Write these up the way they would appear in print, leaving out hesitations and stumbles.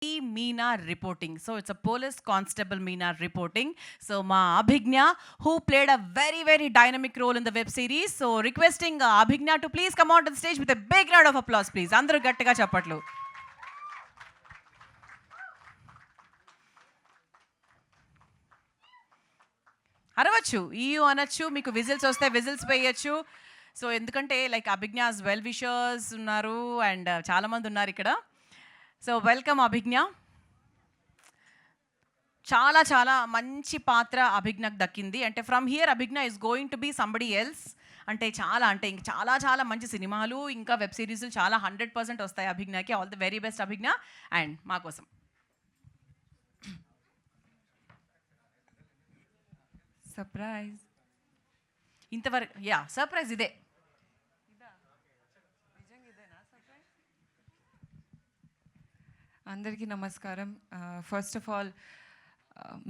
Meena reporting. So it's a police constable Meena reporting. So Ma Abhignya, who played a very, very dynamic role in the web series. So requesting Abhignya to please come on to the stage with a big round of applause, please. Andaru gattiga chappatlu. అరవచ్చు ఈయు అనొచ్చు, మీకు whistles వస్తే whistles వేయచ్చు. So ఎందుకంటే like Abhigna's well wishers ఉన్నారు and చాలామంది ఉన్నారు ఇక్కడ. So welcome Abhigna. చాలా చాలా మంచి పాత్ర అభిజ్ఞకు దక్కింది. అంటే from here Abhigna is going to be somebody else. అంటే ఇంక చాలా చాలా మంచి సినిమాలు ఇంకా వెబ్ సిరీస్లు చాలా 100% వస్తాయి అభిజ్ఞకి. All the very best Abhigna. And మా కోసం సర్ప్రైజ్. ఇంతవరకు సర్ప్రైజ్ ఇదే. అందరికీ నమస్కారం. ఫస్ట్ ఆఫ్ ఆల్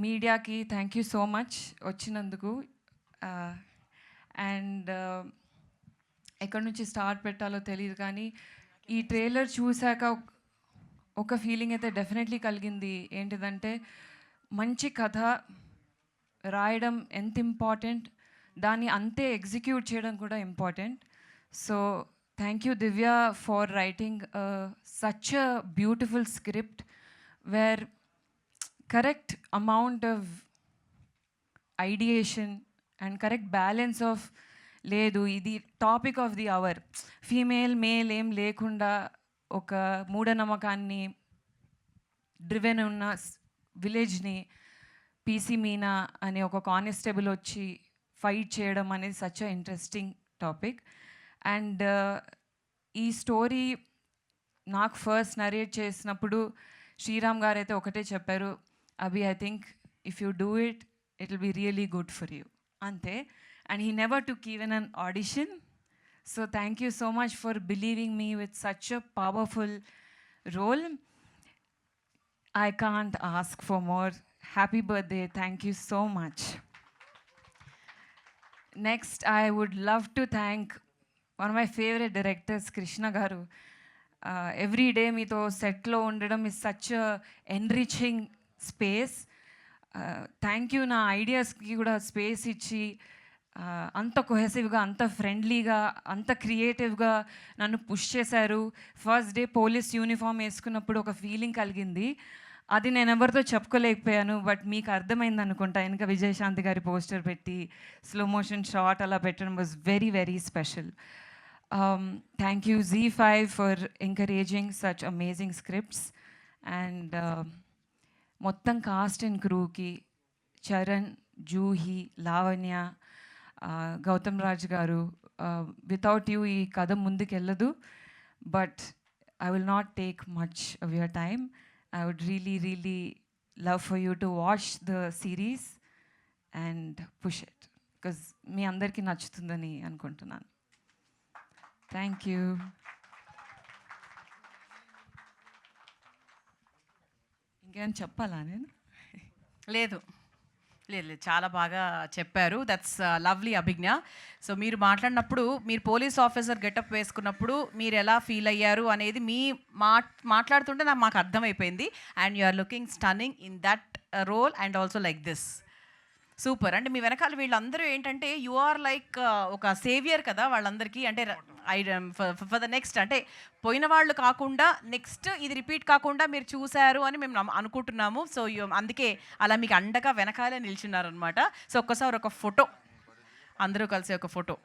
మీడియాకి థ్యాంక్ యూ సో మచ్ వచ్చినందుకు. అండ్ ఎక్కడి నుంచి స్టార్ట్ పెట్టాలో తెలియదు, కానీ ఈ ట్రైలర్ చూశాక ఒక ఫీలింగ్ అయితే డెఫినెట్లీ కలిగింది. ఏంటిదంటే మంచి కథ రాయడం ఎంత ఇంపార్టెంట్, దాన్ని అంతే ఎగ్జిక్యూట్ చేయడం కూడా important. So thank you Divya for writing such a beautiful script where correct amount of ideation and correct balance of లేదు ఇది topic of the hour, female male ఏం లేకుండా ఒక మూఢనమ్మకాన్ని డ్రివెన్ ఉన్న విలేజ్ని పీసీ మీనా అనే ఒక కానిస్టేబుల్ వచ్చి ఫైట్ చేయడం అనేది such a interesting topic. And ఈ స్టోరీ నాకు ఫస్ట్ నరేట్ చేసినప్పుడు శ్రీరామ్ గారు అయితే ఒకటే చెప్పారు, Abhi I think if you do it it will be really good for you, అంతే. And he never took even an audition. So thank you so much for believing me with such a powerful role. I can't ask for more. Happy birthday. Thank you so much. Next, I would love to thank one of my favorite directors, Krishna Garu. Every day meeto set lo undadam is such a enriching space. Thank you na ideas ki kuda space ichi అంత కొహెసివ్గా, అంత ఫ్రెండ్లీగా, అంత క్రియేటివ్గా నన్ను push చేశారు. First day police uniform వేసుకున్నప్పుడు ఒక feeling కలిగింది, అది నేను ఎవరితో చెప్పుకోలేకపోయాను. బట్ మీకు అర్థమైంది అనుకుంటా, ఇంకా విజయశాంతి గారి పోస్టర్ పెట్టి స్లో మోషన్ షాట్ అలా పెట్టడం was very very special. Thank you ZEE5 for encouraging such amazing scripts. And మొత్తం కాస్ట్ అండ్ క్రూకి చరణ్, జూహి, లావణ్య, గౌతమ్ రాజ్ గారు, వితౌట్ యూ ఈ కథ ముందుకెళ్ళదు. But I will not take much of your time. I would really really love for you to watch the series and push it, because మీ అందరికీ నచ్చుతుందని అనుకుంటున్నాను. Thank you. ఇంకేమైనా చెప్పాలా నేను? లేదు లేదు చాలా బాగా చెప్పారు. That's lovely అభిజ్ఞ. సో మీరు మాట్లాడినప్పుడు, మీరు పోలీస్ ఆఫీసర్ గెటప్ వేసుకున్నప్పుడు మీరు ఎలా ఫీల్ అయ్యారు అనేది మీ మాట్లాడుతుంటే మాకు అర్థమైపోయింది. And you are looking stunning in that role and also like this. Super. అంటే మీ వెనకాల వీళ్ళందరూ ఏంటంటే యు ఆర్ లైక్ ఒక సేవియర్ కదా వాళ్ళందరికీ. అంటే ఫర్ ద నెక్స్ట్, అంటే పోయిన వాళ్ళు కాకుండా నెక్స్ట్ ఇది రిపీట్ కాకుండా మీరు చూశారు అని మేము అనుకుంటున్నాము. సో అందుకే అలా మీకు అండగా వెనకాలే నిల్చున్నారనమాట. సో ఒక్కసారి ఒక ఫోటో, అందరూ కలిసి ఒక ఫోటో.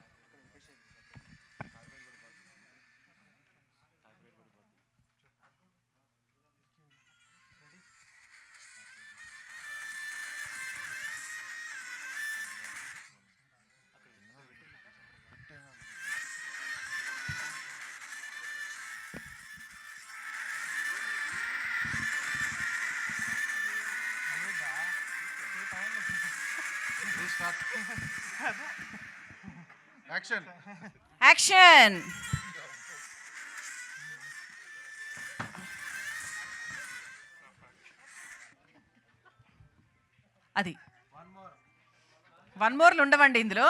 Action action. అది 1 మోర్లు ఉండవండి ఇందులో.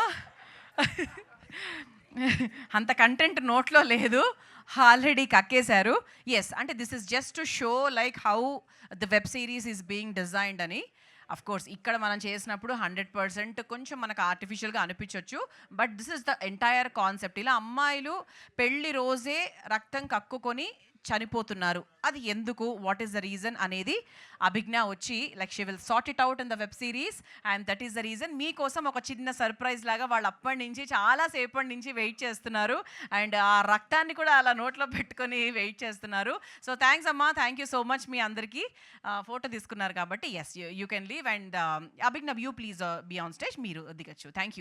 అంత కంటెంట్ నోట్లో లేదు, ఆల్రెడీ కక్కేశారు. ఎస్, అంటే this is just to show like how the web series is being designed అని. అఫ్ కోర్స్ ఇక్కడ మనం చేసినప్పుడు 100% కొంచెం మనకు ఆర్టిఫిషియల్గా అనిపించవచ్చు, but this is the entire concept. ఇలా అమ్మాయిలు పెళ్లి రోజే రక్తం కక్కుకొని చనిపోతున్నారు, అది ఎందుకు, వాట్ ఈస్ ద రీజన్ అనేది అభిజ్ఞ వచ్చి like she will sort it out in the web series, and that is the reason. మీకోసం ఒక చిన్న సర్ప్రైజ్ లాగా వాళ్ళు అప్పటి నుంచి చాలాసేపటి నుంచి వెయిట్ చేస్తున్నారు, అండ్ ఆ రక్తాన్ని కూడా అలా నోట్లో పెట్టుకొని వెయిట్ చేస్తున్నారు. సో థ్యాంక్స్ అమ్మా, థ్యాంక్ యూ సో మచ్. మీ అందరికీ ఫోటో తీసుకున్నారు కాబట్టి yes you can leave, and Abhigna you please be on stage, మీరు దిగచ్చు. Thank you.